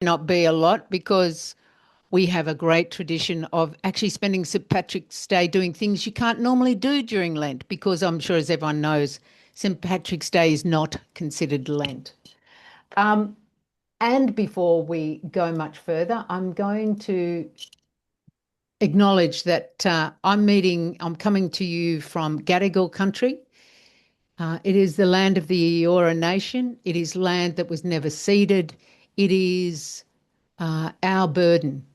not be a lot because we have a great tradition of actually spending St. Patrick's Day doing things you can't normally do during Lent because I'm sure, as everyone knows, St. Patrick's Day is not considered Lent. Um, and before we go much further, I'm going to acknowledge that I'm coming to you from Gadigal country. It is the land of the Eora Nation. It is land that was never ceded. It is our burden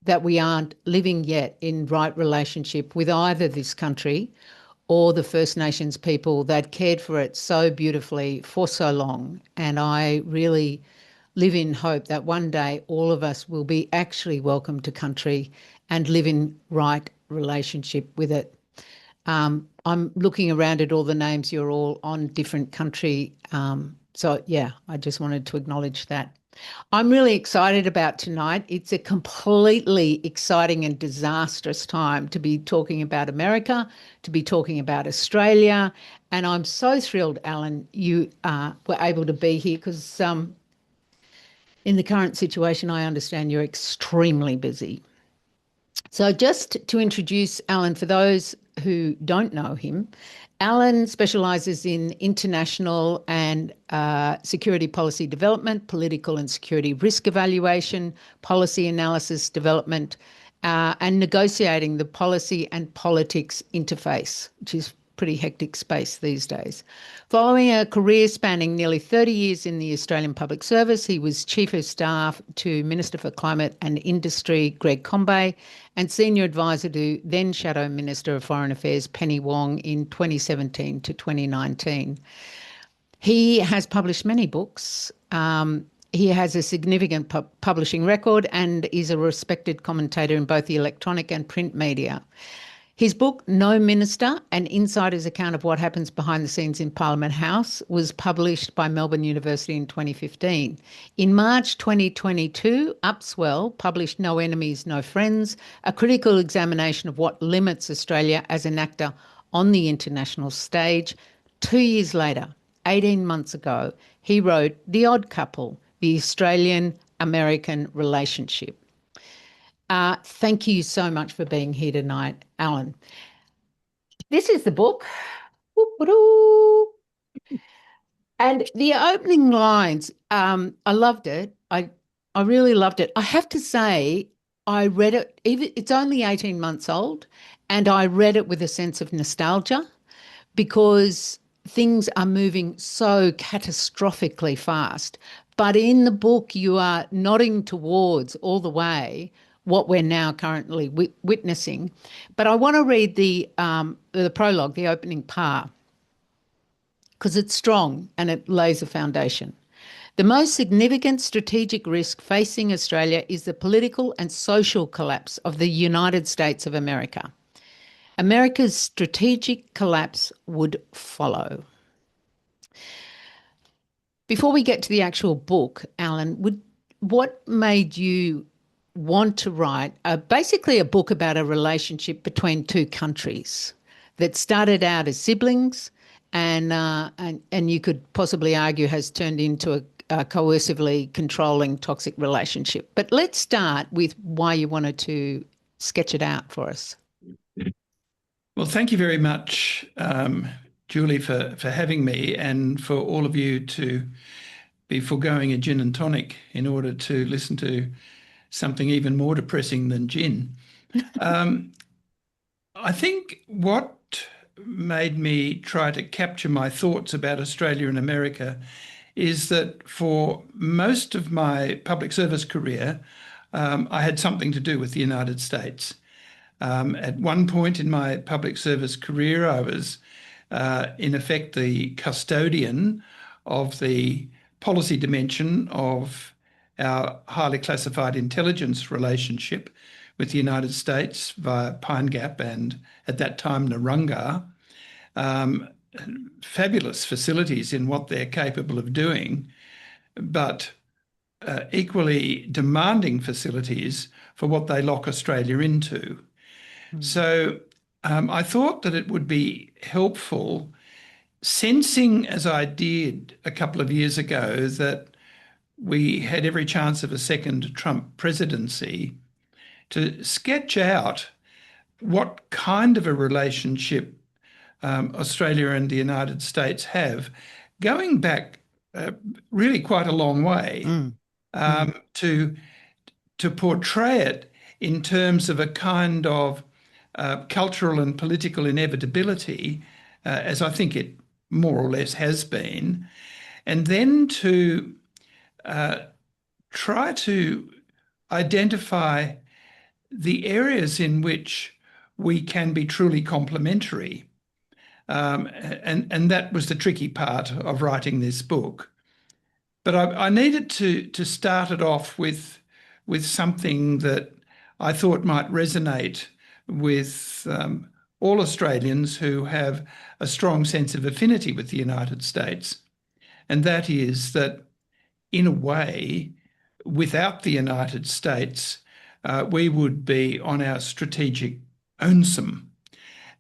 that we aren't living yet in right relationship with either this country or the First Nations people that cared for it so beautifully for so long. And I really live in hope that one day all of us will be actually welcome to country and live in right relationship with it. I'm looking around at all the names. You're all on different country. So, yeah, I just wanted to acknowledge that. I'm really excited about tonight. It's a completely exciting and disastrous time to be talking about America, to be talking about Australia. And I'm so thrilled, Alan, you were able to be here because in the current situation, I understand you're extremely busy. So, just to introduce Alan, for those who don't know him, Alan specialises in international and security policy development, political and security risk evaluation, policy analysis development, and negotiating the policy and politics interface, which is pretty hectic space these days. Following a career spanning nearly 30 years in the Australian Public Service, he was Chief of Staff to Minister for Climate and Industry Greg Combay and Senior Advisor to then Shadow Minister of Foreign Affairs Penny Wong in 2017 to 2019. He has published many books. He has a significant publishing record and is a respected commentator in both the electronic and print media. His book, No Minister, an insider's account of what happens behind the scenes in Parliament House, was published by Melbourne University in 2015. In March 2022, Upswell published No Enemies, No Friends, a critical examination of what limits Australia as an actor on the international stage. 2 years later, 18 months ago, he wrote The Odd Couple, the Australian-American Relationship. Thank you so much for being here tonight, Alan. This is the book. And the opening lines, I loved it. I really loved it. I have to say, I read it, it's only 18 months old, and I read it with a sense of nostalgia because things are moving so catastrophically fast. But in the book, you are nodding towards all the way what we're now currently witnessing. But I want to read the prologue, the opening part, because it's strong and it lays a foundation. The most significant strategic risk facing Australia is the political and social collapse of the United States of America. America's strategic collapse would follow. Before we get to the actual book, Alan, what made you want to write basically a book about a relationship between two countries that started out as siblings and you could possibly argue has turned into a coercively controlling toxic relationship? But let's start with why you wanted to sketch it out for us. Well, thank you very much, Julie, for having me, and for all of you to be foregoing a gin and tonic in order to listen to something even more depressing than gin. I think what made me try to capture my thoughts about Australia and America is that for most of my public service career, I had something to do with the United States. At one point in my public service career, I was in effect the custodian of the policy dimension of our highly classified intelligence relationship with the United States via Pine Gap and, at that time, Narungga. Fabulous facilities in what they're capable of doing, but equally demanding facilities for what they lock Australia into. So I thought that it would be helpful, sensing as I did a couple of years ago that we had every chance of a second Trump presidency to sketch out what kind of a relationship Australia and the United States have, going back uh, really quite a long way, Mm, mm. to portray it in terms of a kind of cultural and political inevitability, as I think it more or less has been, and then to try to identify the areas in which we can be truly complementary. And that was the tricky part of writing this book. But I needed to start it off with something that I thought might resonate with all Australians who have a strong sense of affinity with the United States. And that is that, in a way, without the United States, we would be on our strategic ownsome,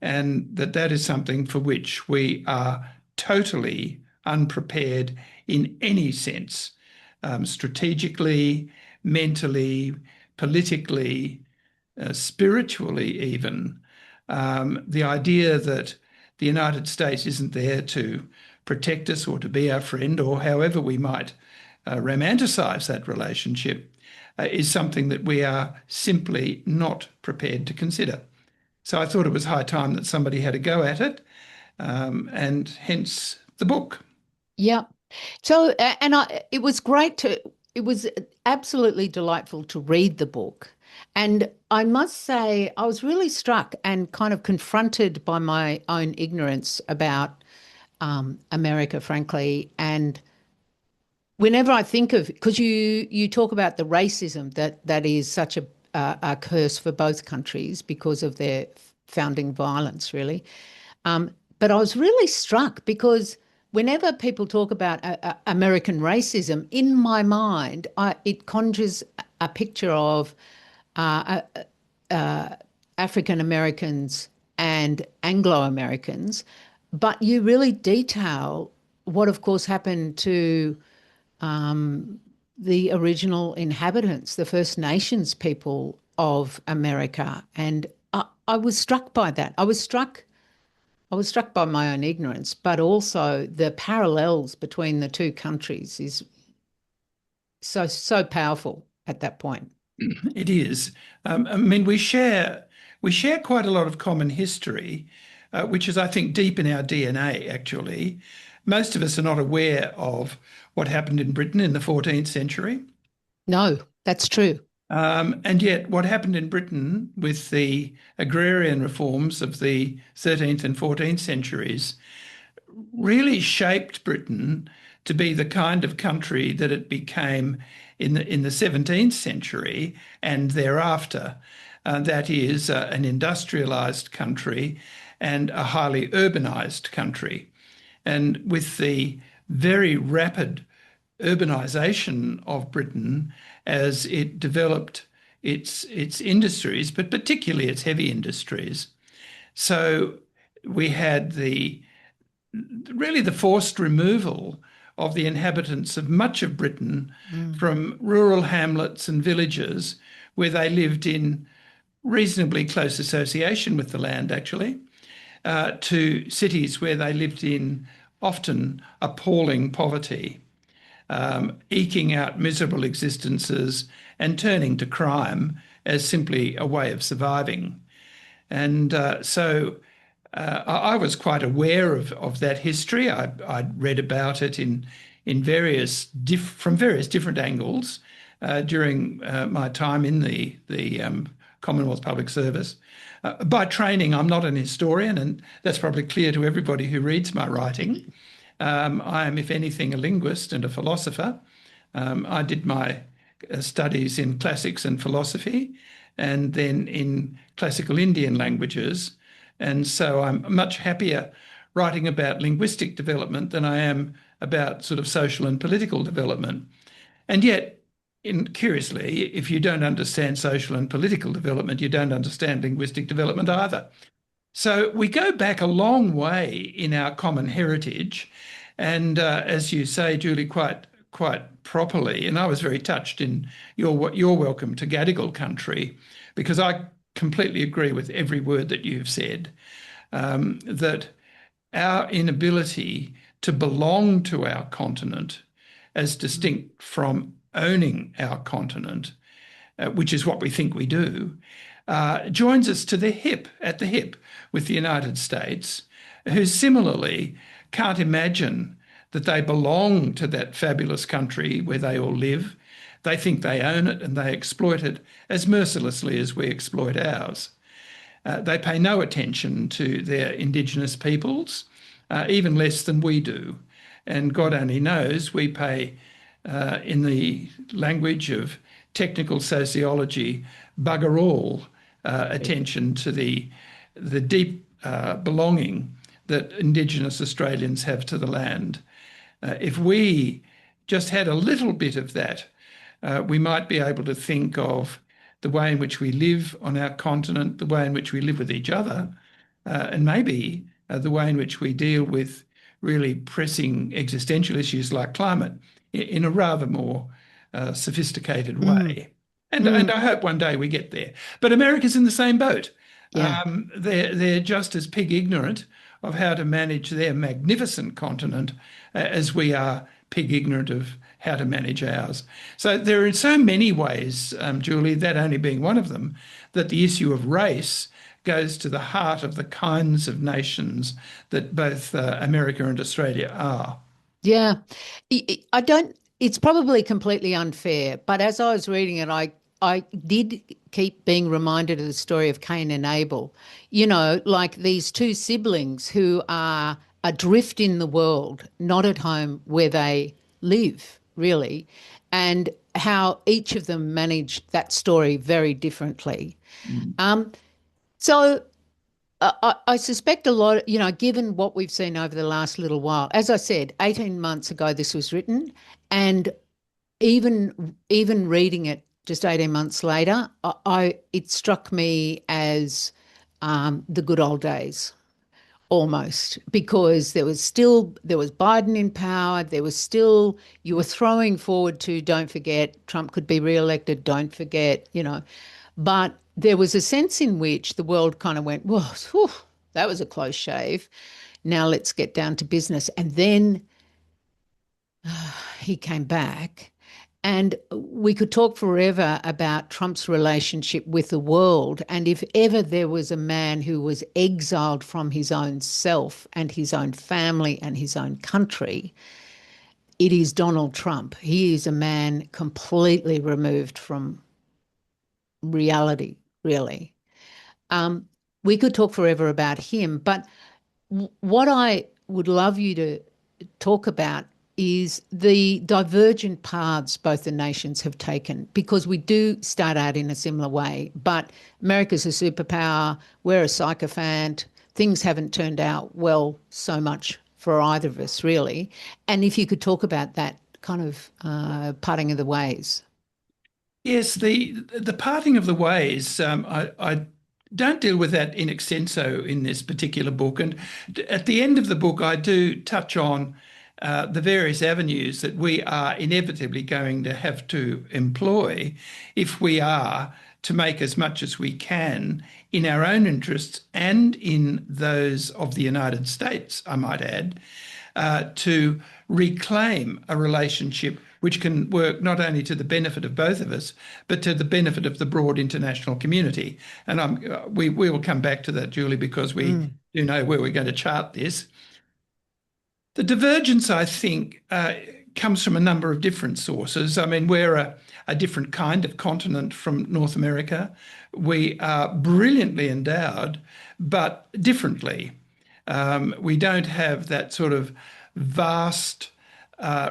and that is something for which we are totally unprepared in any sense, strategically, mentally, politically, spiritually, even. The idea that the United States isn't there to protect us or to be our friend, or however we might romanticize that relationship, is something that we are simply not prepared to consider. So I thought it was high time that somebody had a go at it, and hence the book. Yeah. So, it was great it was absolutely delightful to read the book. And I must say, I was really struck and kind of confronted by my own ignorance about America, frankly. And whenever I think of, because you talk about the racism that is such a curse for both countries because of their founding violence, really. But I was really struck because whenever people talk about American racism, in my mind, it conjures a picture of uh, African Americans and Anglo Americans, but you really detail what, of course, happened to the original inhabitants, the First Nations people of America. And I was struck by that. I was struck by my own ignorance, but also the parallels between the two countries is so powerful at that point. It is. I mean, we share quite a lot of common history, which is, I think, deep in our DNA. Actually, most of us are not aware of what happened in Britain in the 14th century. No, that's true. And yet, what happened in Britain with the agrarian reforms of the 13th and 14th centuries really shaped Britain to be the kind of country that it became in the 17th century and thereafter. That is, an industrialized country and a highly urbanized country. And with the very rapid urbanisation of Britain as it developed its industries, but particularly its heavy industries. So we had the really the forced removal of the inhabitants of much of Britain Mm. from rural hamlets and villages where they lived in reasonably close association with the land, actually, to cities where they lived in often appalling poverty, eking out miserable existences and turning to crime as simply a way of surviving. And I was quite aware of that history. I'd read about it in from various different angles during my time in the Commonwealth Public Service. By training, I'm not an historian, and that's probably clear to everybody who reads my writing. I am, if anything, a linguist and a philosopher. I did my studies in classics and philosophy, and then in classical Indian languages. And so I'm much happier writing about linguistic development than I am about sort of social and political development. And yet, curiously, if you don't understand social and political development, you don't understand linguistic development either. So we go back a long way in our common heritage, and as you say, Julie, quite properly, and I was very touched in your welcome to Gadigal country, because I completely agree with every word that you've said, that our inability to belong to our continent as distinct from owning our continent, which is what we think we do, joins us to the hip, at the hip, with the United States, who similarly can't imagine that they belong to that fabulous country where they all live. They think they own it and they exploit it as mercilessly as we exploit ours. They pay no attention to their Indigenous peoples, even less than we do. And God only knows we pay, in the language of technical sociology, bugger all attention to the deep belonging that Indigenous Australians have to the land. If we just had a little bit of that, we might be able to think of the way in which we live on our continent, the way in which we live with each other, and maybe the way in which we deal with really pressing existential issues like climate in a rather more sophisticated Mm, way. And mm, I hope one day we get there. But America's in the same boat. yeah. They're just as pig ignorant of how to manage their magnificent continent as we are pig ignorant of how to manage ours. So there are so many ways, Julie, that only being one of them, that the issue of race goes to the heart of the kinds of nations that both America and Australia are. Yeah. I don't, it's probably completely unfair, but as I was reading it, I did keep being reminded of the story of Cain and Abel. You know, like these two siblings who are adrift in the world, not at home where they live, really, and how each of them managed that story very differently. Mm. Um, so I suspect a lot, you know, given what we've seen over the last little while, as I said, 18 months ago this was written, and even reading it just 18 months later, it struck me as the good old days almost, because there was Biden in power, there was still, you were throwing forward to, don't forget Trump could be re-elected, don't forget, you know, but there was a sense in which the world kind of went, well, whew, that was a close shave, now let's get down to business. And then he came back. And we could talk forever about Trump's relationship with the world. And if ever there was a man who was exiled from his own self and his own family and his own country, it is Donald Trump. He is a man completely removed from reality, really. Um, we could talk forever about him, but what I would love you to talk about is the divergent paths both the nations have taken, because we do start out in a similar way, but America's a superpower, we're a sycophant, things haven't turned out well so much for either of us, really. And if you could talk about that kind of parting of the ways. Yes, the parting of the ways. I don't deal with that in extenso in this particular book, and at the end of the book, I do touch on the various avenues that we are inevitably going to have to employ if we are to make as much as we can in our own interests and in those of the United States, I might add, to reclaim a relationship which can work not only to the benefit of both of us, but to the benefit of the broad international community. And we will come back to that, Julie, because we Mm. do know where we're going to chart this. The divergence, I think, comes from a number of different sources. I mean, we're a different kind of continent from North America. We are brilliantly endowed, but differently. We don't have that sort of vast,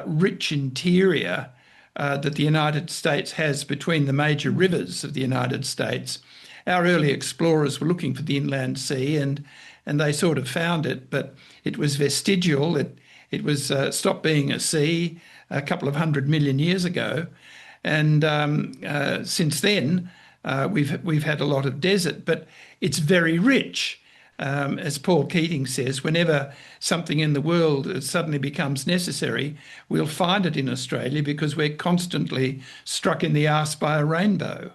rich interior that the United States has between the major rivers of the United States. Our early explorers were looking for the inland sea, and they sort of found it, but it was vestigial. It was stopped being a sea a couple of 100 million years ago, and since then we've had a lot of desert, but it's very rich. as Paul Keating says, whenever something in the world suddenly becomes necessary, we'll find it in Australia because we're constantly struck in the arse by a rainbow.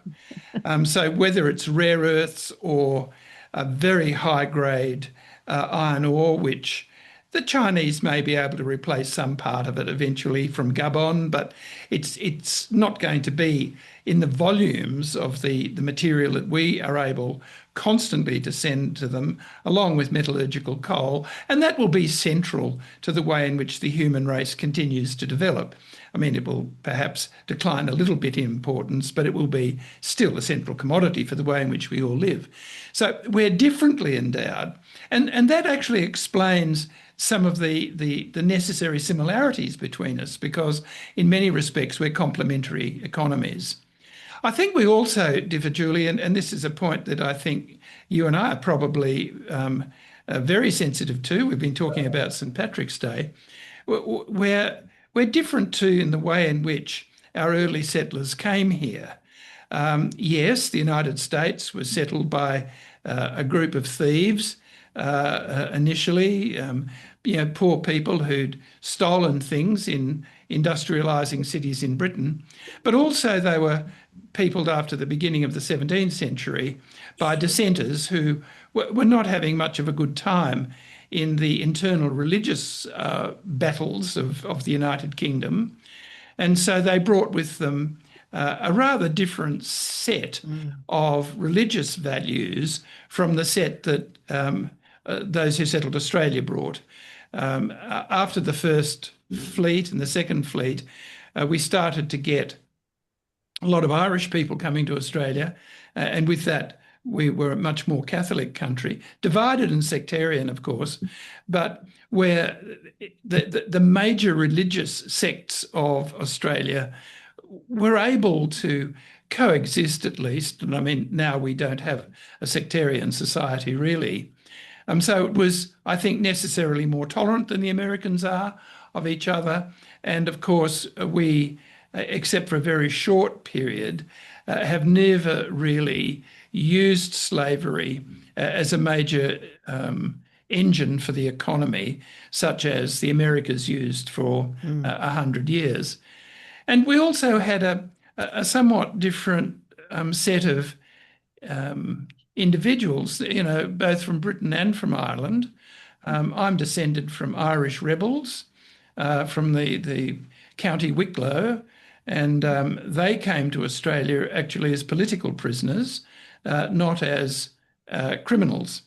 So whether it's rare earths or a very high grade iron ore, which the Chinese may be able to replace some part of it eventually from Gabon, but it's not going to be in the volumes of the material that we are able constantly to send to them, along with metallurgical coal, and that will be central to the way in which the human race continues to develop. I mean, it will perhaps decline a little bit in importance, but it will be still a central commodity for the way in which we all live. So we're differently endowed, and that actually explains some of the necessary similarities between us, because in many respects we're complementary economies. I think we also differ, Julie, and this is a point that I think you and I are probably very sensitive to. We've been talking about St. Patrick's Day. We're different too in the way in which our early settlers came here. Yes, the United States was settled by a group of thieves initially, poor people who'd stolen things in industrialising cities in Britain, but also they were peopled after the beginning of the 17th century by dissenters who were not having much of a good time in the internal religious battles of the United Kingdom. And so they brought with them a rather different set of religious values from the set that those who settled Australia brought. After the first fleet and the second fleet, we started to get a lot of Irish people coming to Australia, and with that, we were a much more Catholic country, divided and sectarian, of course, but where the major religious sects of Australia were able to coexist at least. And I mean, now we don't have a sectarian society really. So it was, I think, necessarily more tolerant than the Americans are of each other. And of course, we, except for a very short period, have never really used slavery as a major engine for the economy, such as the Americas used for 100 years. And we also had a somewhat different set of individuals, both from Britain and from Ireland. I'm descended from Irish rebels from the County Wicklow, and they came to Australia actually as political prisoners, not as criminals.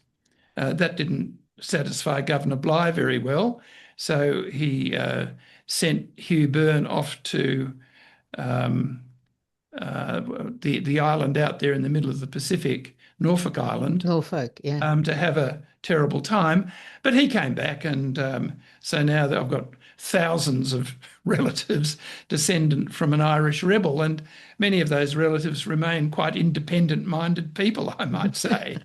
That didn't satisfy Governor Bligh very well, so he sent Hugh Byrne off to the island out there in the middle of the Pacific, Norfolk Island, Norfolk, yeah. to have a terrible time. But he came back, and so now that I've got thousands of relatives descendant from an Irish rebel, and many of those relatives remain quite independent-minded people, I might say.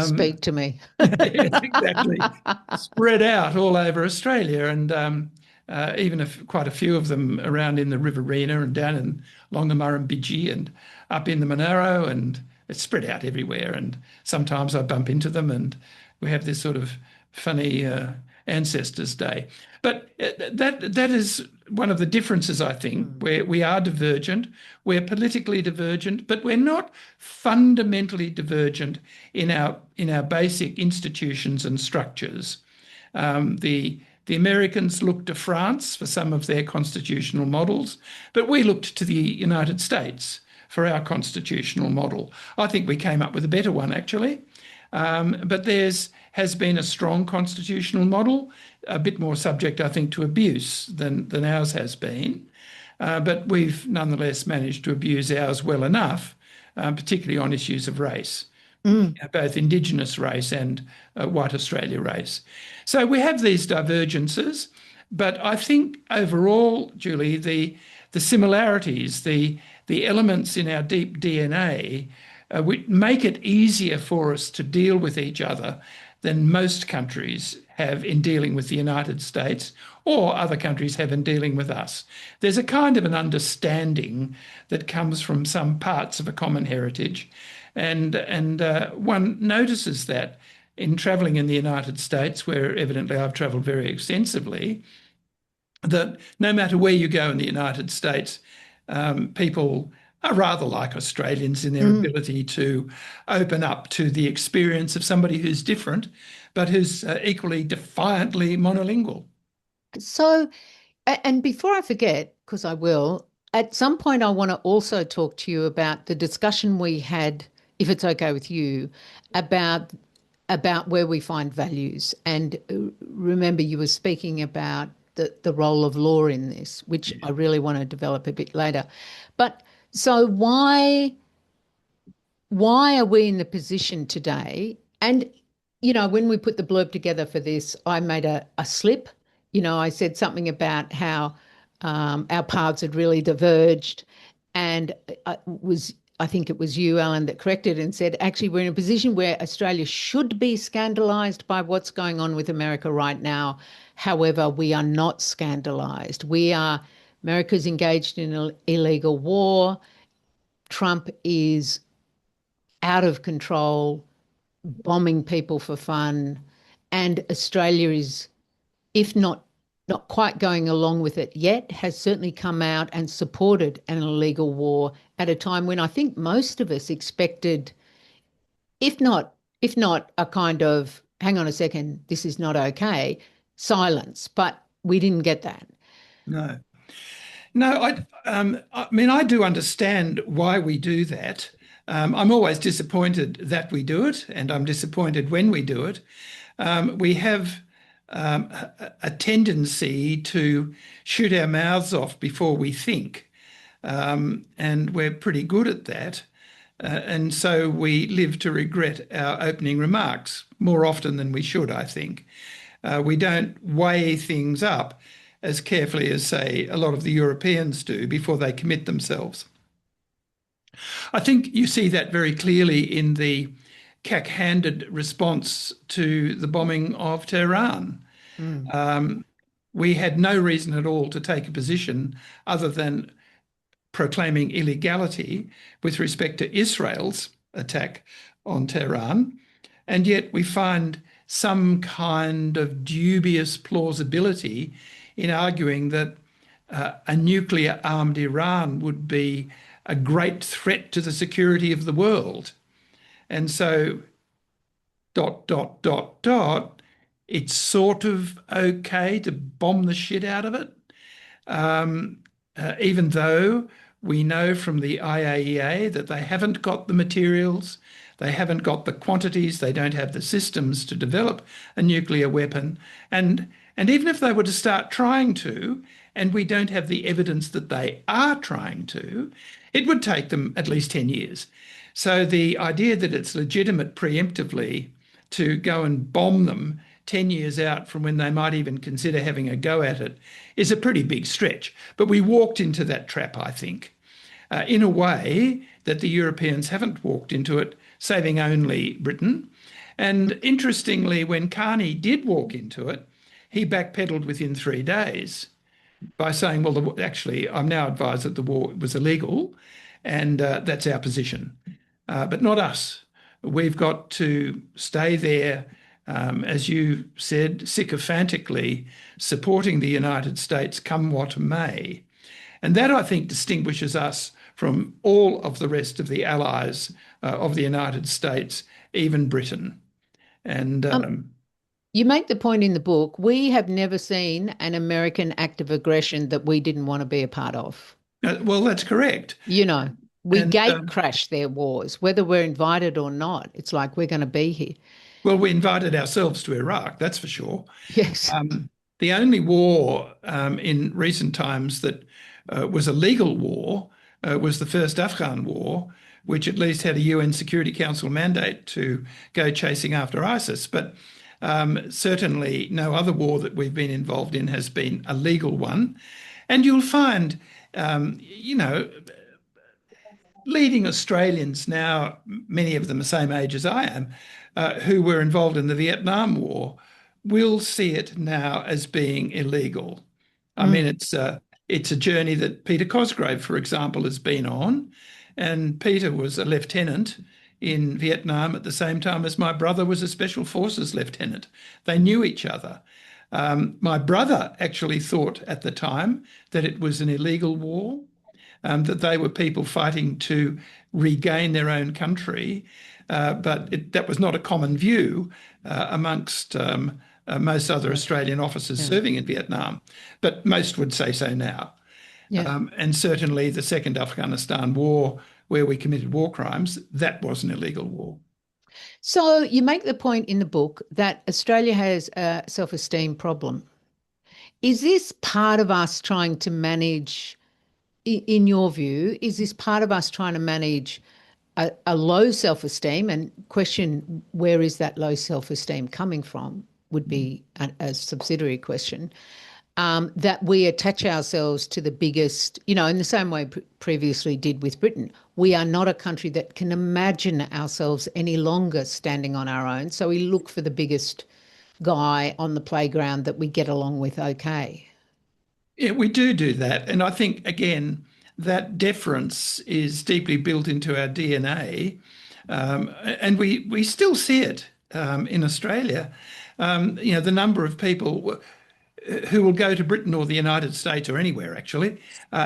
Speak to me. Yes, exactly. Spread out all over Australia, and even if quite a few of them around in the Riverina and down along the Murrumbidgee and up in the Monaro, and it's spread out everywhere. And sometimes I bump into them, and we have this sort of funny Ancestors' Day. But that is one of the differences, I think, where we are divergent. We're politically divergent, but we're not fundamentally divergent in our basic institutions and structures. The Americans looked to France for some of their constitutional models, but we looked to the United States for our constitutional model. I think we came up with a better one, actually. But theirs has been a strong constitutional model, a bit more subject, I think, to abuse than ours has been. But we've nonetheless managed to abuse ours well enough, particularly on issues of race. Both Indigenous race and white Australia race. So we have these divergences, but I think overall, Julie, the similarities, the elements in our deep DNA, which make it easier for us to deal with each other than most countries have in dealing with the United States or other countries have in dealing with us. There's a kind of an understanding that comes from some parts of a common heritage. And one notices that in traveling in the United States, where evidently I've traveled very extensively, that no matter where you go in the United States, people are rather like Australians in their Mm. ability to open up to the experience of somebody who's different, but who's equally defiantly monolingual. So, and before I forget, because I will, at some point I want to also talk to you about the discussion we had, if it's okay with you, about where we find values. And remember, you were speaking about the role of law in this, which I really want to develop a bit later. But so why are we in the position today? And, when we put the blurb together for this, I made a slip. I said something about how our paths had really diverged. And I think it was you, Alan, that corrected and said, actually, we're in a position where Australia should be scandalised by what's going on with America right now. However, we are not scandalised. America's engaged in an illegal war. Trump is out of control, bombing people for fun, and Australia is, if not quite going along with it yet, has certainly come out and supported an illegal war at a time when I think most of us expected, if not a kind of hang on a second, this is not okay, silence, but we didn't get that. No. No, I mean, I do understand why we do that. I'm always disappointed that we do it, and I'm disappointed when we do it. We have a tendency to shoot our mouths off before we think, and we're pretty good at that. And so we live to regret our opening remarks more often than we should, I think. We don't weigh things up as carefully as, say, a lot of the Europeans do before they commit themselves. I think you see that very clearly in the cack-handed response to the bombing of Tehran. Mm. We had no reason at all to take a position other than proclaiming illegality with respect to Israel's attack on Tehran. And yet we find some kind of dubious plausibility in arguing that a nuclear armed Iran would be a great threat to the security of the world. And so, dot, dot, dot, dot, it's sort of okay to bomb the shit out of it. Even though we know from the IAEA that they haven't got the materials, they haven't got the quantities, they don't have the systems to develop a nuclear weapon. And even if they were to start trying to, and we don't have the evidence that they are trying to, it would take them at least 10 years. So the idea that it's legitimate preemptively to go and bomb them 10 years out from when they might even consider having a go at it is a pretty big stretch. But we walked into that trap, I think, in a way that the Europeans haven't walked into it, saving only Britain. And interestingly, when Carney did walk into it, he backpedaled within 3 days by saying, well, actually, I'm now advised that the war was illegal, and that's our position. But not us. We've got to stay there, as you said, sycophantically supporting the United States come what may. And that, I think, distinguishes us from all of the rest of the allies of the United States, even Britain. And You make the point in the book, we have never seen an American act of aggression that we didn't want to be a part of. well, that's correct. You know, we And gate crash their wars, whether we're invited or not. It's like we're going to be here. well, we invited ourselves to Iraq, that's for sure. Yes. The only war in recent times that was a legal war was the first Afghan war, which at least had a UN Security Council mandate to go chasing after ISIS. But certainly no other war that we've been involved in has been a legal one. And you'll find, you know, leading Australians now, many of them the same age as I am, who were involved in the Vietnam War, will see it now as being illegal. I mean, Mm. it's a journey that Peter Cosgrave, for example, has been on, and Peter was a lieutenant in Vietnam at the same time as my brother was a Special Forces lieutenant. They knew each other. My brother actually thought at the time that it was an illegal war, that they were people fighting to regain their own country. But that was not a common view amongst most other Right. Australian officers Yeah. serving in Vietnam. But most would say so now. Yeah. And certainly the Second Afghanistan War, where we committed war crimes, that was an illegal war. So you make the point in the book that Australia has a self-esteem problem. Is this part of us trying to manage, in your view, is this part of us trying to manage a low self-esteem and question where is that low self-esteem coming from would be a subsidiary question. That we attach ourselves to the biggest, in the same way previously did with Britain. We are not a country that can imagine ourselves any longer standing on our own. So we look for the biggest guy on the playground that we get along with okay. Yeah, we do that. And I think, again, that deference is deeply built into our DNA. And we still see it in Australia. The number of people who will go to Britain or the United States or anywhere actually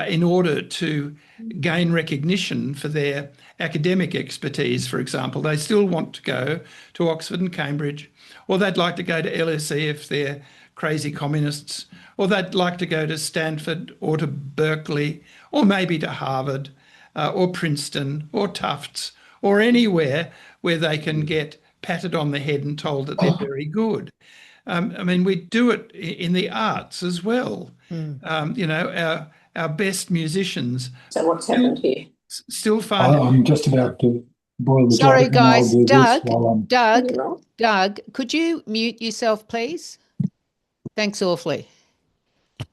in order to gain recognition for their academic expertise, for example. They still want to go to Oxford and Cambridge, or they'd like to go to LSE if they're crazy communists, or they'd like to go to Stanford or to Berkeley, or maybe to Harvard or Princeton or Tufts or anywhere where they can get patted on the head and told that they're very good. I mean, we do it in the arts as well. Mm. Our best musicians So what's still happened here? still find it. I'm just about to boil the Sorry, topic, and I'll guys. do this Doug, while I'm. Doug, You know? Doug, could you mute yourself, please? Thanks awfully.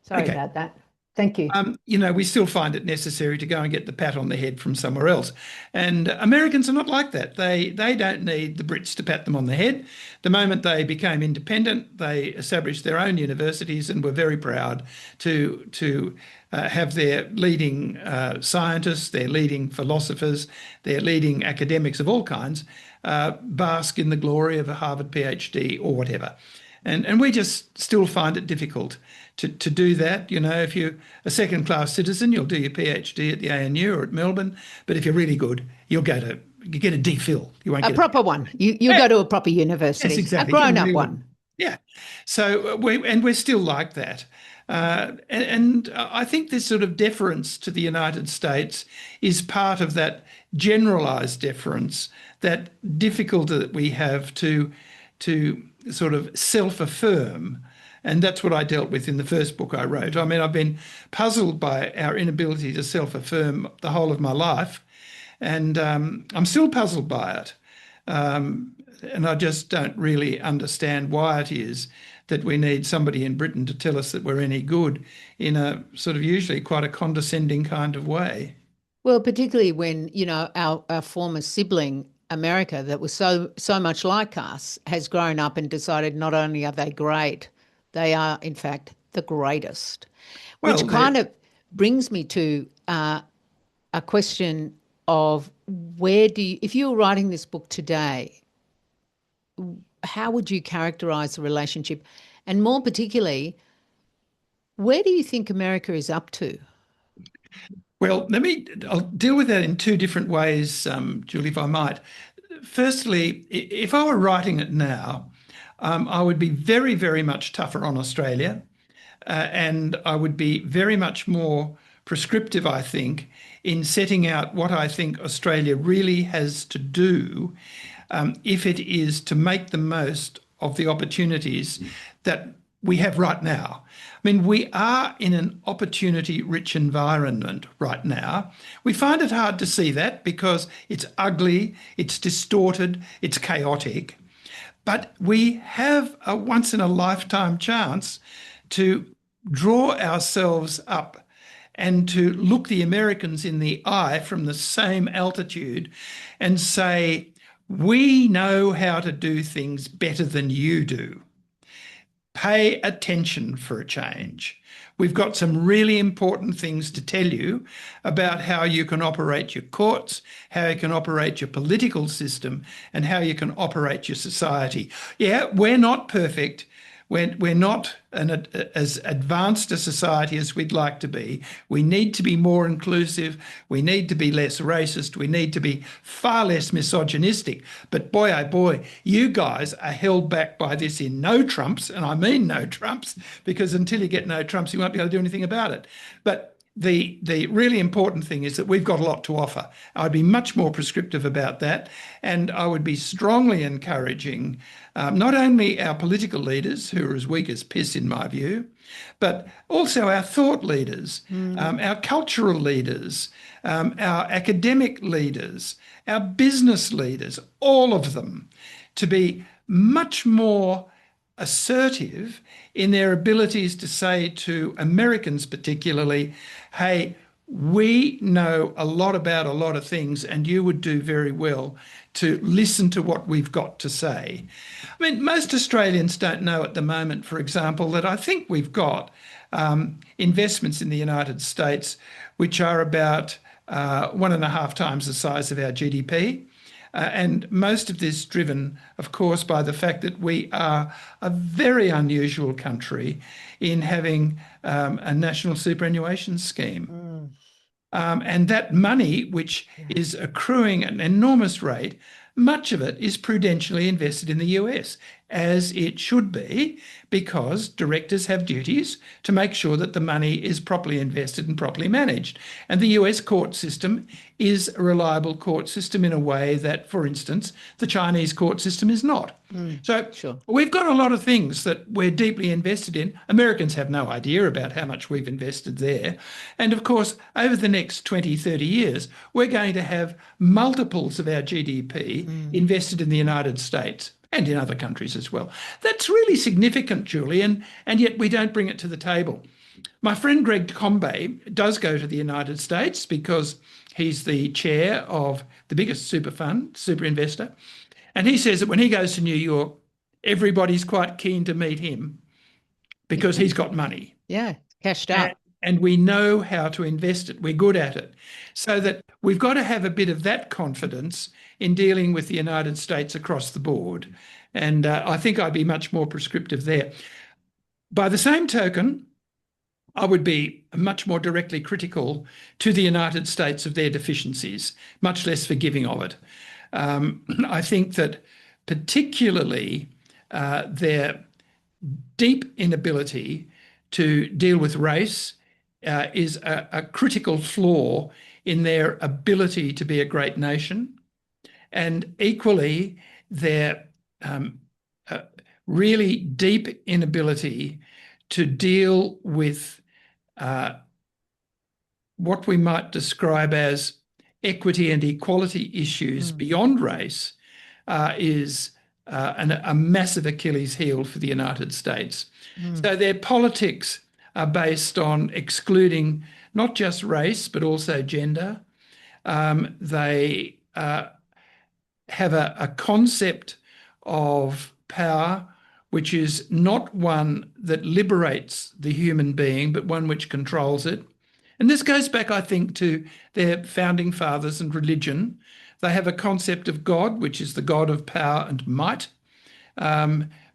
Sorry Okay. about that. Thank you. We still find it necessary to go and get the pat on the head from somewhere else. And Americans are not like that. They don't need the Brits to pat them on the head. The moment they became independent, they established their own universities and were very proud to have their leading scientists, their leading philosophers, their leading academics of all kinds bask in the glory of a Harvard PhD or whatever. And we just still find it difficult to do that. If you're a second-class citizen, you'll do your PhD at the ANU or at Melbourne. But if you're really good, you get a DPhil. You won't A get proper one. You'll go to a proper Yes, university, a exactly. grown-up one. Yeah. So we're still like that. And I think this sort of deference to the United States is part of that generalized deference, that difficulty that we have to sort of self-affirm. And that's what I dealt with in the first book I wrote. I mean, I've been puzzled by our inability to self-affirm the whole of my life, and I'm still puzzled by it. And I just don't really understand why it is that we need somebody in Britain to tell us that we're any good in a sort of usually quite a condescending kind of way. Well, particularly when, our former sibling, America, that was so much like us, has grown up and decided not only are they great, they are, in fact, the greatest. Which Well, kind of brings me to a question of if you were writing this book today, how would you characterize the relationship? And more particularly, where do you think America is up to? well, I'll deal with that in two different ways, Julie, if I might. Firstly, if I were writing it now, I would be very, very much tougher on Australia, and I would be very much more prescriptive, I think, in setting out what I think Australia really has to do if it is to make the most of the opportunities that we have right now. I mean, we are in an opportunity-rich environment right now. We find it hard to see that because it's ugly, it's distorted, it's chaotic. But we have a once-in-a-lifetime chance to draw ourselves up and to look the Americans in the eye from the same altitude and say, we know how to do things better than you do. pay attention for a change. We've got some really important things to tell you about how you can operate your courts, how you can operate your political system, and how you can operate your society. Yeah, we're not perfect. We're not as advanced a society as we'd like to be. We need to be more inclusive. We need to be less racist. We need to be far less misogynistic. But boy, oh boy, you guys are held back by this in no Trumps, and I mean no Trumps, because until you get no Trumps, you won't be able to do anything about it. But the really important thing is that we've got a lot to offer. I'd be much more prescriptive about that, and I would be strongly encouraging not only our political leaders, who are as weak as piss in my view, but also our thought leaders, our cultural leaders, our academic leaders, our business leaders, all of them, to be much more assertive in their abilities to say to Americans, particularly, hey, we know a lot about a lot of things, and you would do very well to listen to what we've got to say. I mean, most Australians don't know at the moment, for example, that I think we've got investments in the United States which are about 1.5 times the size of our GDP. And most of this driven, of course, by the fact that we are a very unusual country in having a national superannuation scheme. And that money, which is accruing at an enormous rate, much of it is prudentially invested in the US, as it should be, because directors have duties to make sure that the money is properly invested and properly managed. And the US court system is a reliable court system in a way that, for instance, the Chinese court system is not. So Sure. we've got a lot of things that we're deeply invested in. Americans have no idea about how much we've invested there. And of course, over the next 20, 30 years, we're going to have multiples of our GDP invested in the United States and in other countries as well. That's really significant, Julie, and yet we don't bring it to the table. My friend Greg Combay does go to the United States because he's the chair of the biggest super fund, super investor. And he says that when he goes to New York, everybody's quite keen to meet him because he's got money. Yeah, cashed And, up. and we know how to invest it. We're good at it. So that we've got to have a bit of that confidence in dealing with the United States across the board. And I think I'd be much more prescriptive there. By the same token, I would be much more directly critical to the United States of their deficiencies, much less forgiving of it. I think that particularly their deep inability to deal with race is a critical flaw in their ability to be a great nation. And equally, their really deep inability to deal with what we might describe as equity and equality issues beyond race is a massive Achilles heel for the United States. So their politics are based on excluding not just race, but also gender. They have a concept of power which is not one that liberates the human being, but one which controls it. And this goes back, I think, to their founding fathers and religion. They have a concept of God, which is the God of power and might.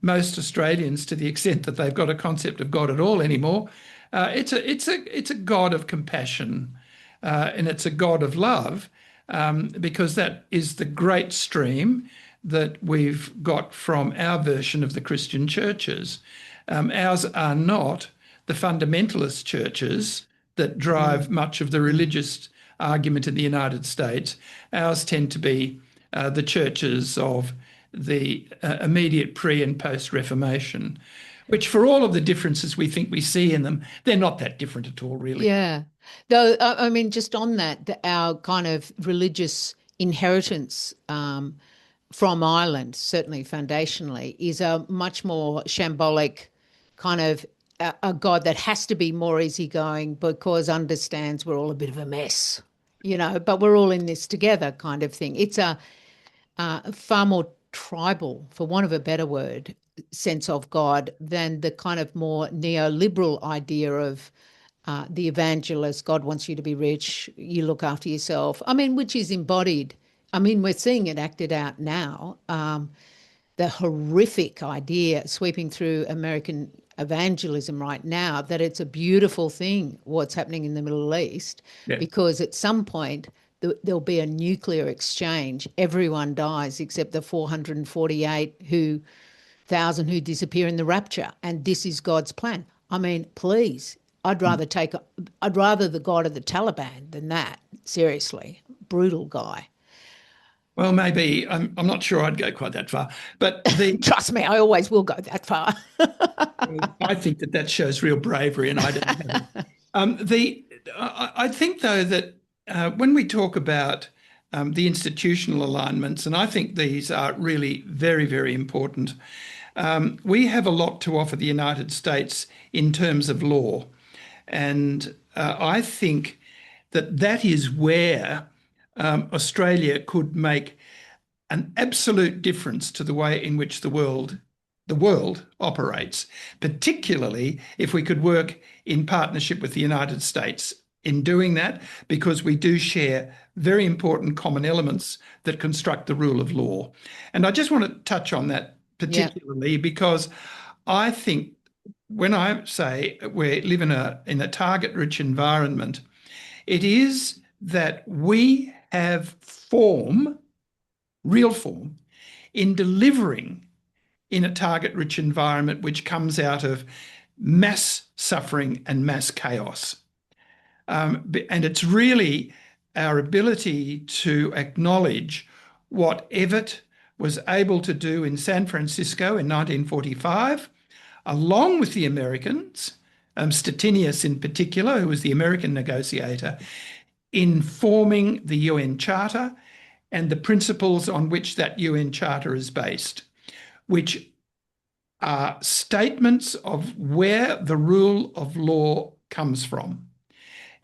Most Australians, to the extent that they've got a concept of God at all anymore, it's a God of compassion, and it's a God of love, because that is the great stream that we've got from our version of the Christian churches. Ours are not the fundamentalist churches that drive much of the religious argument in the United States. Ours tend to be the churches of the immediate pre and post Reformation, which, for all of the differences we think we see in them, they're not that different at all, really. Yeah. Though, I mean, just on that, our kind of religious inheritance from Ireland, certainly foundationally, is a much more shambolic kind of a God that has to be more easygoing because understands we're all a bit of a mess, but we're all in this together kind of thing. It's a far more tribal, for want of a better word, sense of God than the kind of more neoliberal idea of the evangelist. God wants you to be rich, you look after yourself. I mean, which is embodied. I mean, we're seeing it acted out now. The horrific idea sweeping through American evangelism right now that it's a beautiful thing what's happening in the Middle East, Yeah. because at some point there'll be a nuclear exchange. Everyone dies except the 448,000 who disappear in the rapture, and this is God's plan. I mean, please, I'd rather the God of the Taliban than that. Seriously, brutal guy. Well, maybe I'm not sure I'd go quite that far, but Trust me, I always will go that far. I think that shows real bravery, and I don't have it. I think though that when we talk about the institutional alignments, and I think these are really very, very important. We have a lot to offer the United States in terms of law, and I think that is where Australia could make an absolute difference to the way in which the world operates, particularly if we could work in partnership with the United States in doing that, because we do share very important common elements that construct the rule of law. And I just want to touch on that Yeah, particularly because I think when I say we live in a target-rich environment, it is that we have real form, in delivering in a target-rich environment which comes out of mass suffering and mass chaos. And it's really our ability to acknowledge what Everett was able to do in San Francisco in 1945, along with the Americans, Stettinius in particular, who was the American negotiator, in forming the UN Charter and the principles on which that UN Charter is based, which are statements of where the rule of law comes from.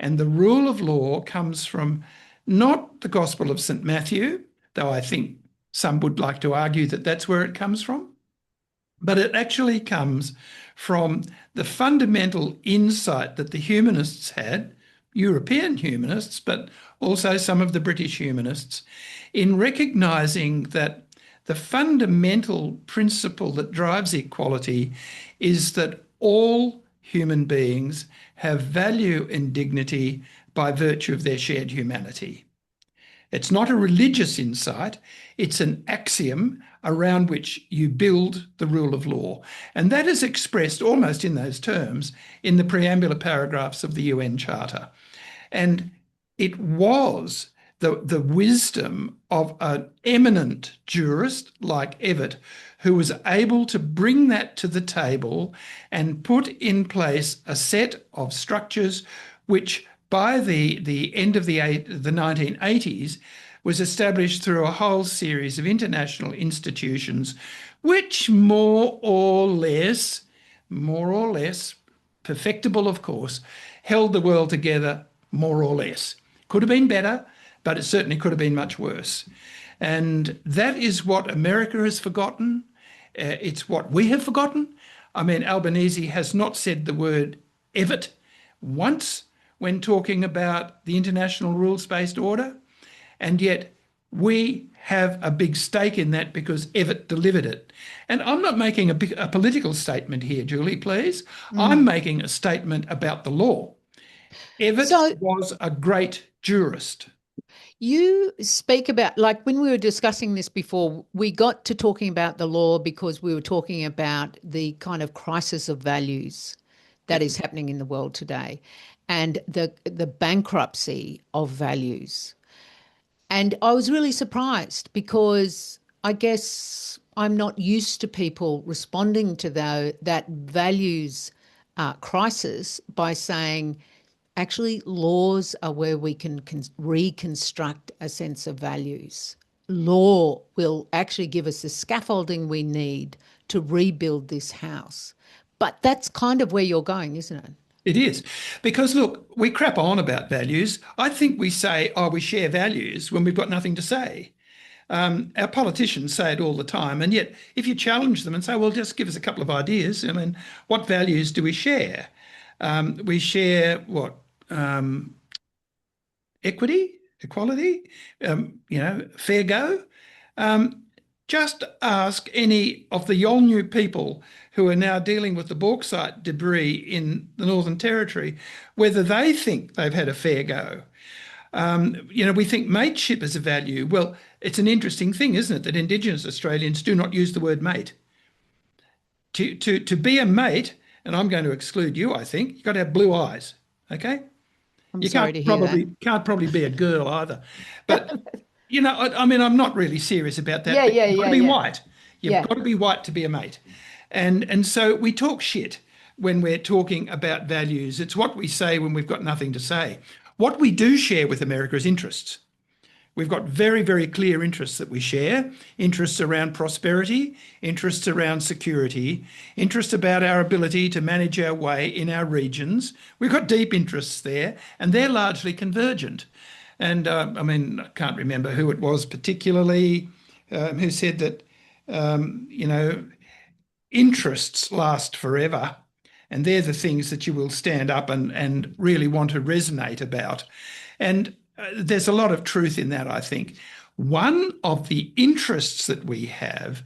And the rule of law comes from not the Gospel of St. Matthew, though I think some would like to argue that that's where it comes from, but it actually comes from the fundamental insight that the humanists had, European humanists, but also some of the British humanists, in recognising that the fundamental principle that drives equality is that all human beings have value and dignity by virtue of their shared humanity. It's not a religious insight, it's an axiom around which you build the rule of law. And that is expressed almost in those terms in the preambular paragraphs of the UN Charter. And it was the wisdom of an eminent jurist like Everett who was able to bring that to the table and put in place a set of structures which by the end of the 1980s was established through a whole series of international institutions which more or less, perfectible of course, held the world together more or less. Could have been better, but it certainly could have been much worse. And that is what America has forgotten. It's what we have forgotten. I mean, Albanese has not said the word Everett once when talking about the international rules-based order, and yet we have a big stake in that because Everett delivered it. And I'm not making a political statement here, Julie, please. I'm making a statement about the law. Everett so was a great jurist. you speak about, like when we were discussing this before, we got to talking about the law because we were talking about the kind of crisis of values that Yep. is happening in the world today, and the bankruptcy of values. And I was really surprised because I guess I'm not used to people responding to that values crisis by saying, actually, laws are where we can reconstruct a sense of values. Law will actually give us the scaffolding we need to rebuild this house. But that's kind of where you're going, isn't it? It is. Because look, we crap on about values. I think we say, oh, we share values when we've got nothing to say. Our politicians say it all the time, and yet if you challenge them and say, well, just give us a couple of ideas, I mean, what values do we share? We share what? Equity, equality, fair go. Um, just ask any of the Yolngu people who are now dealing with the bauxite debris in the Northern Territory whether they think they've had a fair go. We think mateship is a value. Well, it's an interesting thing, isn't it, that Indigenous Australians do not use the word mate. To be a mate, and I'm going to exclude you, I think, you've got to have blue eyes. Okay? I'm You sorry to hear that. can't probably be a girl either. But I mean, I'm not really serious about that, Yeah, but yeah, you've got yeah, to be yeah. white. You've Yeah, got to be white to be a mate. And so we talk shit when we're talking about values. It's what we say when we've got nothing to say. What we do share with America is interests. We've got very, very clear interests that we share, interests around prosperity, interests around security, interests about our ability to manage our way in our regions. We've got deep interests there, and they're largely convergent. And I mean, I can't remember who it was particularly who said that, interests last forever. And they're the things that you will stand up and really want to resonate about. And there's a lot of truth in that, I think. One of the interests that we have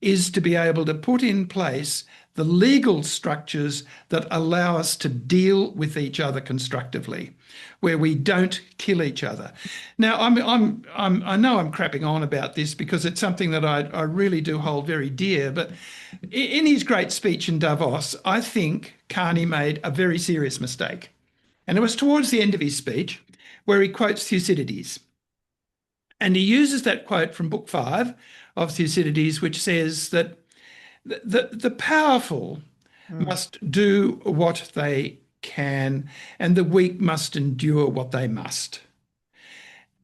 is to be able to put in place the legal structures that allow us to deal with each other constructively, where we don't kill each other. Now, I know I'm crapping on about this because it's something that I really do hold very dear. But in his great speech in Davos, I think Carney made a very serious mistake, and it was towards the end of his speech where he quotes Thucydides. And he uses that quote from Book 5 of Thucydides, which says that the powerful mm, must do what they can, and the weak must endure what they must.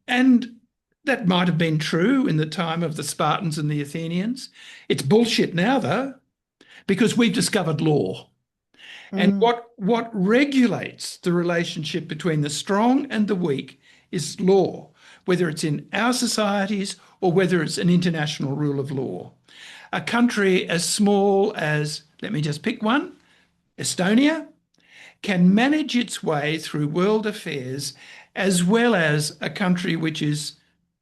And that might have been true in the time of the Spartans and the Athenians. It's bullshit now, though, because we've discovered law. And mm, what regulates the relationship between the strong and the weak is law, whether it's in our societies or whether it's an international rule of law. A country as small as, let me just pick one, Estonia, can manage its way through world affairs as well as a country which is,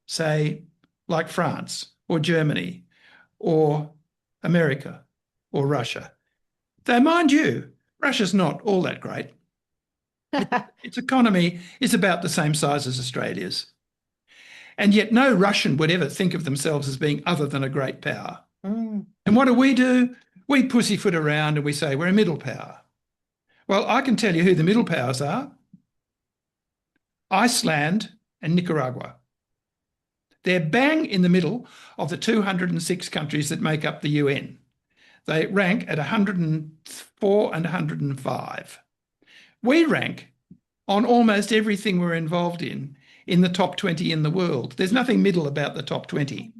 say, like France or Germany or America or Russia. Though, mind you, Russia's not all that great. Its economy is about the same size as Australia's. And yet no Russian would ever think of themselves as being other than a great power. mm. And what do? We pussyfoot around and we say we're a middle power. Well, I can tell you who the middle powers are: Iceland and Nicaragua. They're bang in the middle of the 206 countries that make up the UN. They rank at 104 and 105. We rank on almost everything we're involved in the top 20 in the world. There's nothing middle about the top 20.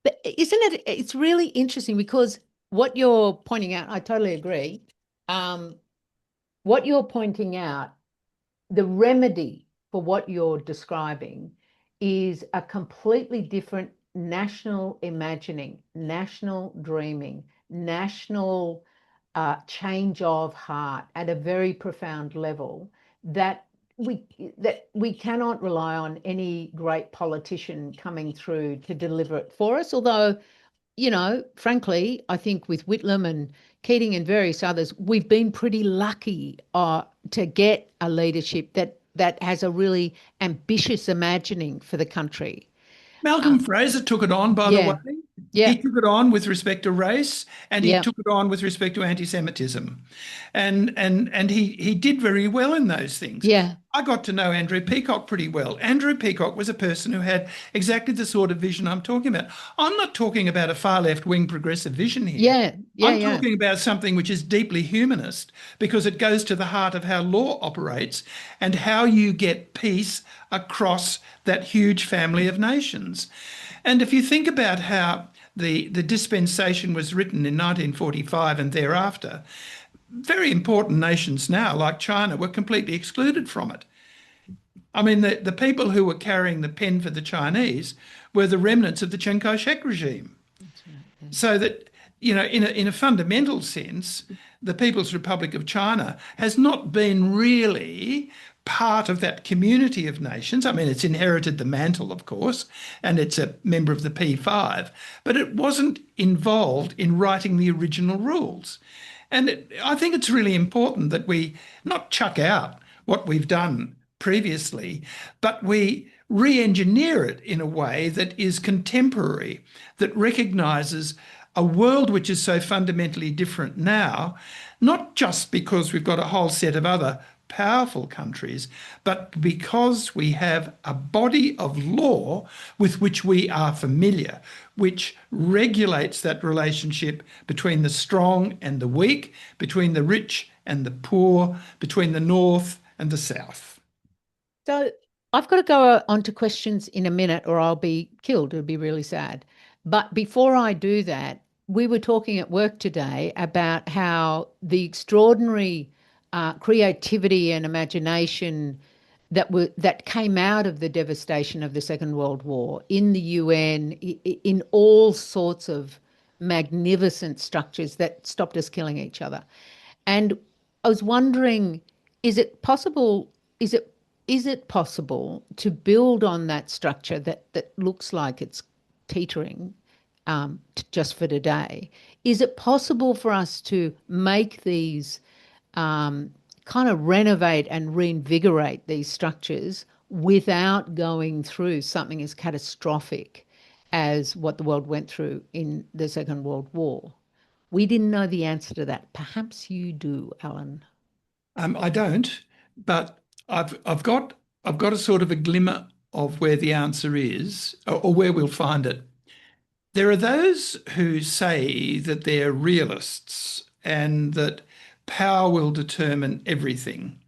But isn't it? It's really interesting because what you're pointing out, I totally agree. Um, what you're pointing out, the remedy for what you're describing is a completely different national imagining, national dreaming, national change of heart at a very profound level that we cannot rely on any great politician coming through to deliver it for us. Although, frankly, I think with Whitlam and Keating and various others, we've been pretty lucky to get a leadership that has a really ambitious imagining for the country. Malcolm Fraser took it on, by the way. Yeah, yeah, He took it on with respect to race, and he yeah, took it on with respect to anti-Semitism, and he did very well in those things. yeah, I got to know Andrew Peacock pretty well. Andrew Peacock was a person who had exactly the sort of vision I'm talking about. I'm not talking about a far left wing progressive vision here. yeah, yeah, I'm yeah. talking about something which is deeply humanist because it goes to the heart of how law operates and how you get peace across that huge family of nations. And if you think about how the dispensation was written in 1945 and thereafter, very important nations now, like China, were completely excluded from it. I mean, the people who were carrying the pen for the Chinese were the remnants of the Chiang Kai-shek regime. That's right. Yeah. So that, you know, in a fundamental sense, the People's Republic of China has not been really part of that community of nations. I mean, it's inherited the mantle, of course, and it's a member of the P5, but it wasn't involved in writing the original rules. And I think it's really important that we not chuck out what we've done previously, but we re engineer it in a way that is contemporary, that recognises a world which is so fundamentally different now, not just because we've got a whole set of other powerful countries, but because we have a body of law with which we are familiar, which regulates that relationship between the strong and the weak, between the rich and the poor, between the north and the south. So I've got to go on to questions in a minute or I'll be killed. It'll be really sad. But before I do that, we were talking at work today about how the extraordinary creativity and imagination that came out of the devastation of the Second World War in the UN, in all sorts of magnificent structures that stopped us killing each other. And I was wondering, is it possible, is it is it possible to build on that structure that looks like it's teetering just for today? Is it possible for us to make these kind of renovate and reinvigorate these structures without going through something as catastrophic as what the world went through in the Second World War? We didn't know the answer to that. Perhaps you do, Alan. I don't, but I've got a sort of a glimmer of where the answer is, or where we'll find it. There are those who say that they're realists and that power will determine everything.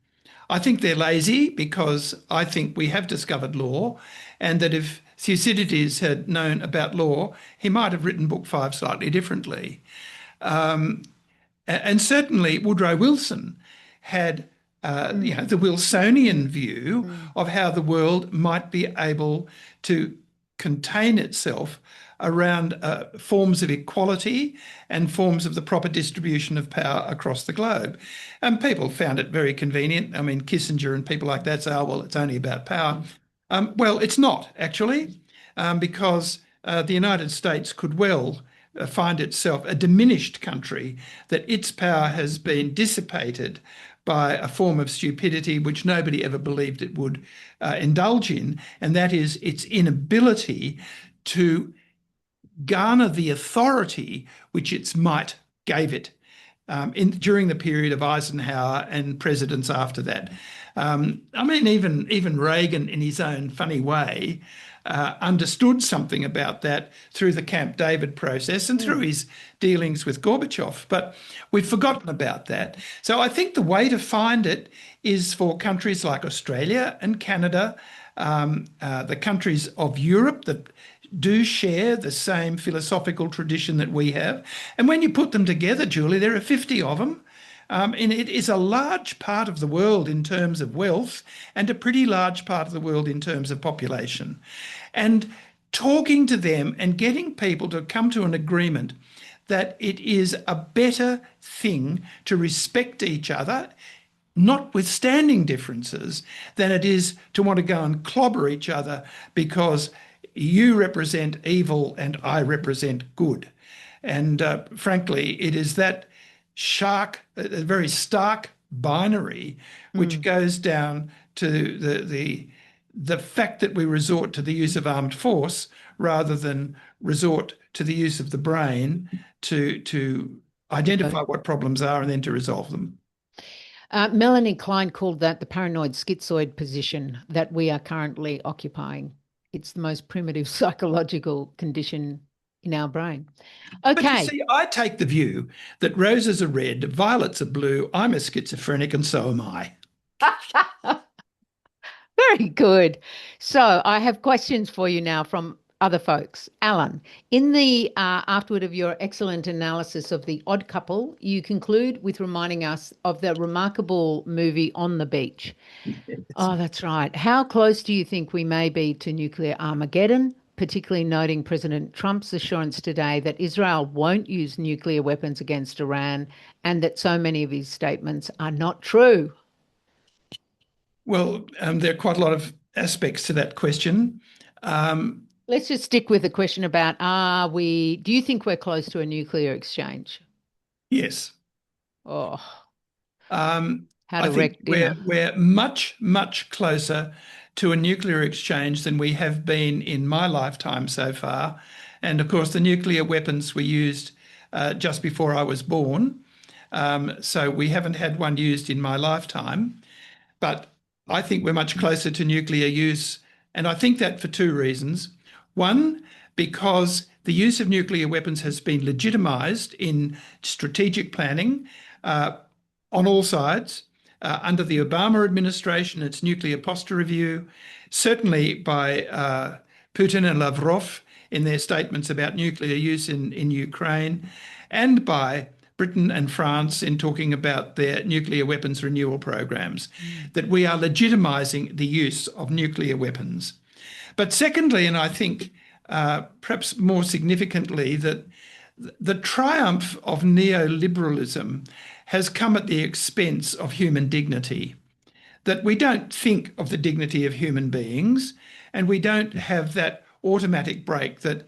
I think they're lazy because I think we have discovered law, and that if Thucydides had known about law, he might have written Book Five slightly differently. And certainly Woodrow Wilson had the Wilsonian view Mm. of how the world might be able to contain itself around forms of equality and forms of the proper distribution of power across the globe. And people found it very convenient. I mean, Kissinger and people like that say, oh, well, it's only about power. Well, it's not actually, because the United States could well find itself a diminished country, that its power has been dissipated by a form of stupidity which nobody ever believed it would indulge in, and that is its inability to garner the authority which its might gave it during the period of Eisenhower and presidents after that. I mean, even Reagan, in his own funny way, understood something about that through the Camp David process and through his dealings with Gorbachev. But we've forgotten about that. So I think the way to find it is for countries like Australia and Canada, the countries of Europe that do share the same philosophical tradition that we have. And when you put them together, Julie, there are 50 of them. And it is a large part of the world in terms of wealth and a pretty large part of the world in terms of population. And talking to them and getting people to come to an agreement that it is a better thing to respect each other, notwithstanding differences, than it is to want to go and clobber each other because you represent evil and I represent good. And frankly, it is that a very stark binary, which goes down to the fact that we resort to the use of armed force rather than resort to the use of the brain to identify what problems are and then to resolve them. Melanie Klein called that the paranoid schizoid position that we are currently occupying. It's the most primitive psychological condition in our brain. But you Okay. see, I take the view that roses are red, violets are blue, I'm a schizophrenic, and so am I. Very good. So I have questions for you now from other folks. Alan, in the afterward of your excellent analysis of The Odd Couple, you conclude with reminding us of the remarkable movie On the Beach. Yes. Oh, that's right. How close do you think we may be to nuclear Armageddon, particularly noting President Trump's assurance today that Israel won't use nuclear weapons against Iran and that so many of his statements are not true? Well, there are quite a lot of aspects to that question. Um, Let's just stick with the question about do you think we're close to a nuclear exchange? yes. Oh, Um, how I to think wreck we're dinner. we're much, much closer to a nuclear exchange than we have been in my lifetime so far. And of course, the nuclear weapons were used just before I was born. So we haven't had one used in my lifetime. But I think we're much closer to nuclear use. And I think that for two reasons. One, because the use of nuclear weapons has been legitimised in strategic planning on all sides. Under the Obama administration, its nuclear posture review, certainly by Putin and Lavrov in their statements about nuclear use in Ukraine, and by Britain and France in talking about their nuclear weapons renewal programs, that we are legitimising the use of nuclear weapons. But secondly, and I think perhaps more significantly, that the triumph of neoliberalism has come at the expense of human dignity. That we don't think of the dignity of human beings, and we don't have that automatic break that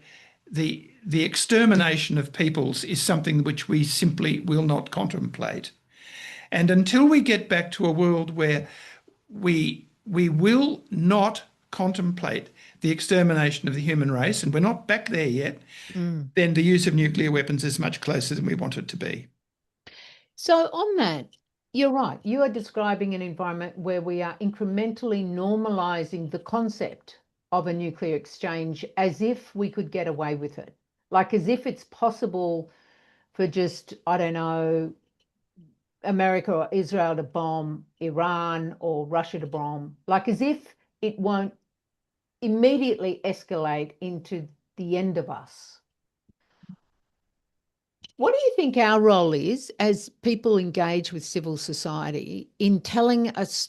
the extermination of peoples is something which we simply will not contemplate. And until we get back to a world where we will not contemplate the extermination of the human race, and we're not back there yet, Mm. then the use of nuclear weapons is much closer than we want it to be. So, on that, you're right. You are describing an environment where we are incrementally normalizing the concept of a nuclear exchange as if we could get away with it. Like as if it's possible for just, I don't know, America or Israel to bomb Iran or Russia to bomb, like as if it won't immediately escalate into the end of us. What do you think our role is as people engage with civil society in telling us,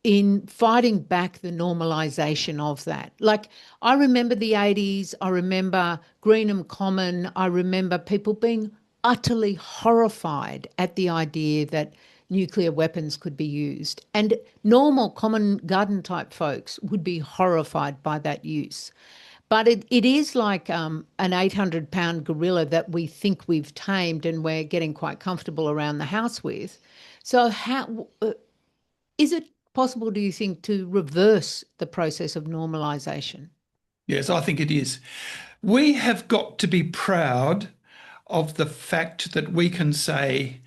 in fighting back the normalization of that? Like, I remember the 80s, I remember Greenham Common, I remember people being utterly horrified at the idea that nuclear weapons could be used. And normal common garden type folks would be horrified by that use. But it is like an 800-pound gorilla that we think we've tamed and we're getting quite comfortable around the house with. So, how is it possible, do you think, to reverse the process of normalisation? Yes, I think it is. We have got to be proud of the fact that we can say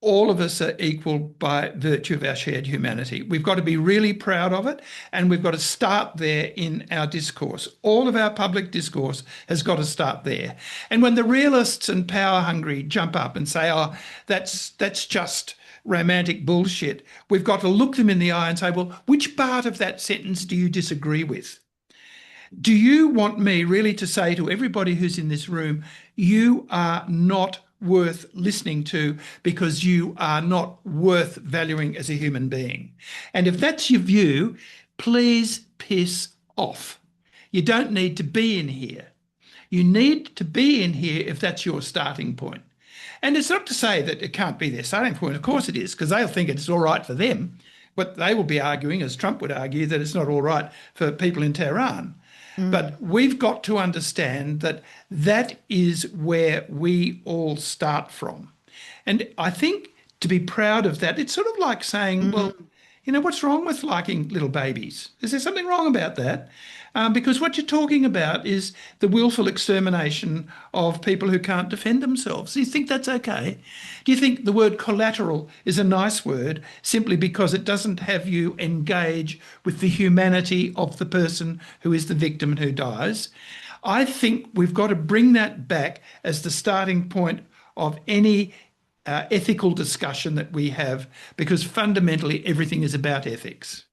all of us are equal by virtue of our shared humanity. We've got to be really proud of it, and we've got to start there in our discourse. All of our public discourse has got to start there. And when the realists and power hungry jump up and say, oh, that's just romantic bullshit, we've got to look them in the eye and say, well, which part of that sentence do you disagree with? Do you want me really to say to everybody who's in this room, you are not worth listening to because you are not worth valuing as a human being? And if that's your view, please piss off. You don't need to be in here. You need to be in here if that's your starting point. And it's not to say that it can't be their starting point. Of course it is, because they'll think it's all right for them. But they will be arguing, as Trump would argue, that it's not all right for people in Tehran. But we've got to understand that that is where we all start from. And I think to be proud of that, it's sort of like saying, well, what's wrong with liking little babies? Is there something wrong about that? Because what you're talking about is the willful extermination of people who can't defend themselves. Do you think that's okay? Do you think the word collateral is a nice word simply because it doesn't have you engage with the humanity of the person who is the victim and who dies? I think we've got to bring that back as the starting point of any ethical discussion that we have, because fundamentally everything is about ethics.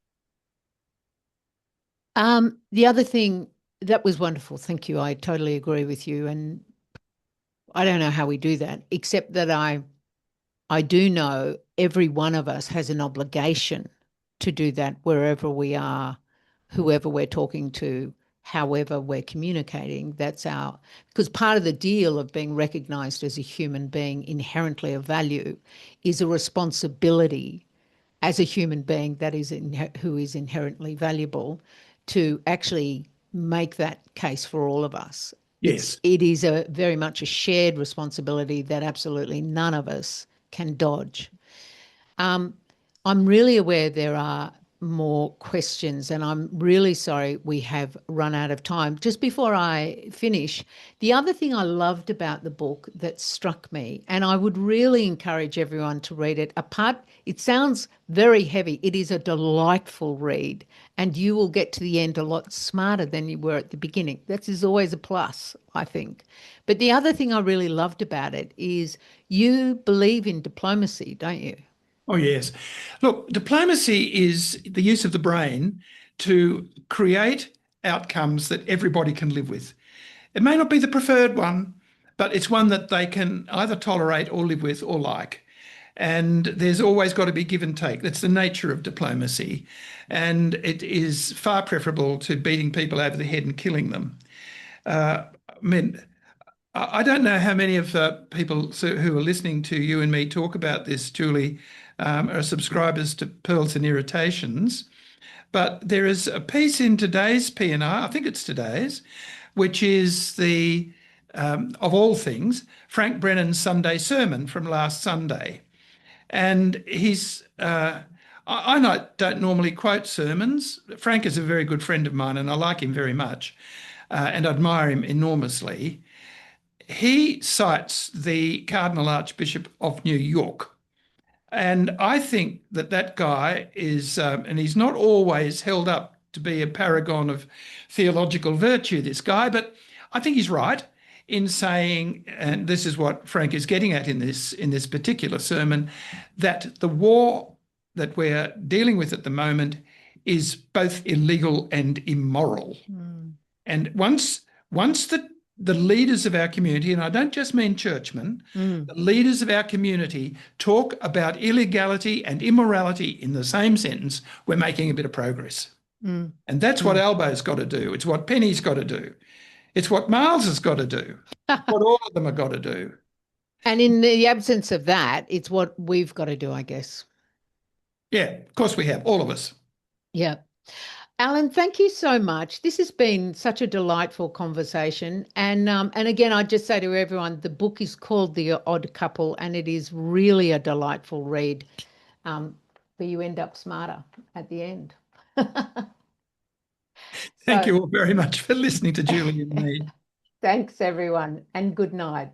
The other thing That was wonderful. Thank you. I totally agree with you. And I don't know how we do that, except that I do know every one of us has an obligation to do that wherever we are, whoever we're talking to, however we're communicating. That's our, because part of the deal of being recognized as a human being inherently of value is a responsibility as a human being that is who is inherently valuable to actually make that case for all of us. Yes. It is a very much a shared responsibility that absolutely none of us can dodge. Um, I'm really aware there are more questions, and I'm really sorry we have run out of time. Just before I finish, the other thing I loved about the book that struck me, and I would really encourage everyone to read it, apart, it sounds very heavy. It is a delightful read, and you will get to the end a lot smarter than you were at the beginning. That is always a plus, I think. But the other thing I really loved about it is you believe in diplomacy, don't you? Oh, yes. Look, diplomacy is the use of the brain to create outcomes that everybody can live with. It may not be the preferred one, but it's one that they can either tolerate or live with or like. And there's always got to be give and take. That's the nature of diplomacy. And it is far preferable to beating people over the head and killing them. I mean, I don't know how many of the people who are listening to you and me talk about this, Julie, are subscribers to Pearls and Irritations. But there is a piece in today's PNR, I think it's today's, which is of all things, Frank Brennan's Sunday sermon from last Sunday. And I don't normally quote sermons. Frank is a very good friend of mine and I like him very much and admire him enormously. He cites the Cardinal Archbishop of New York. And I think that guy is, and he's not always held up to be a paragon of theological virtue, this guy, but I think he's right in saying, and this is what Frank is getting at in this particular sermon, that the war that we're dealing with at the moment is both illegal and immoral. Mm. And once the leaders of our community, and I don't just mean churchmen, the leaders of our community talk about illegality and immorality in the same sentence, we're making a bit of progress. Mm. And that's what Albo's got to do. It's what Penny's got to do. It's what Miles has got to do. What all of them have got to do. And in the absence of that, it's what we've got to do, I guess. Yeah, of course we have, all of us. Yeah. Alan, thank you so much. This has been such a delightful conversation. And again, I just say to everyone, the book is called The Odd Couple, and it is really a delightful read. But you end up smarter at the end. Thank So you all very much for listening to Julie and me. thanks, everyone, and good night.